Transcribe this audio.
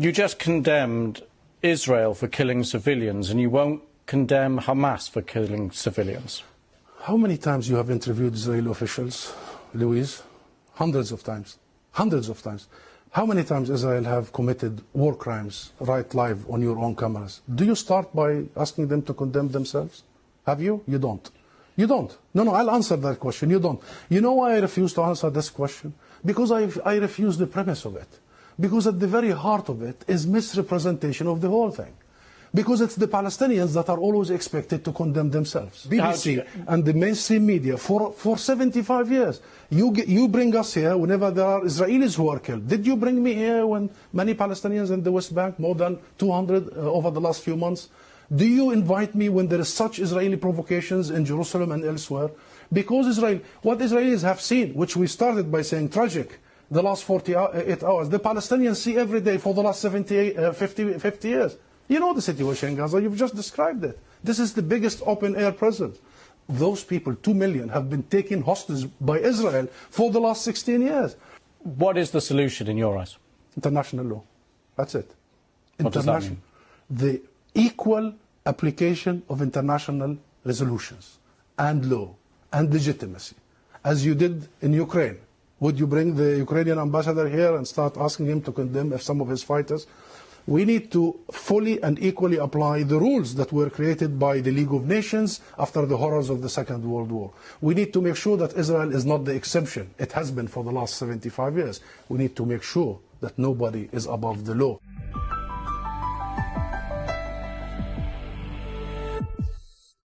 You just condemned Israel for killing civilians, and you won't condemn Hamas for killing civilians. How many times you have interviewed Israeli officials, Louise? Hundreds of times. Hundreds of times. How many times Israel have committed war crimes right live on your own cameras? Do you start by asking them to condemn themselves? Have you? You don't. You don't. No, I'll answer that question. You don't. You know why I refuse to answer this question? Because I refuse the premise of it. Because at the very heart of it is misrepresentation of the whole thing. Because it's the Palestinians that are always expected to condemn themselves. BBC and the mainstream media for 75 years. You bring us here whenever there are Israelis who are killed. Did you bring me here when many Palestinians in the West Bank, more than 200 over the last few months? Do you invite me when there is such Israeli provocations in Jerusalem and elsewhere? Because what Israelis have seen, which we started by saying tragic, the last 48 hours, the Palestinians see every day for the last 50 years. You know the situation in Gaza, you've just described it. This is the biggest open-air prison. Those people, 2 million, have been taken hostage by Israel for the last 16 years. What is the solution in your eyes? International law. That's it. What does that mean? The equal application of international resolutions and law and legitimacy, as you did in Ukraine. Would you bring the Ukrainian ambassador here and start asking him to condemn some of his fighters? We need to fully and equally apply the rules that were created by the League of Nations after the horrors of the Second World War. We need to make sure that Israel is not the exception. It has been for the last 75 years. We need to make sure that nobody is above the law.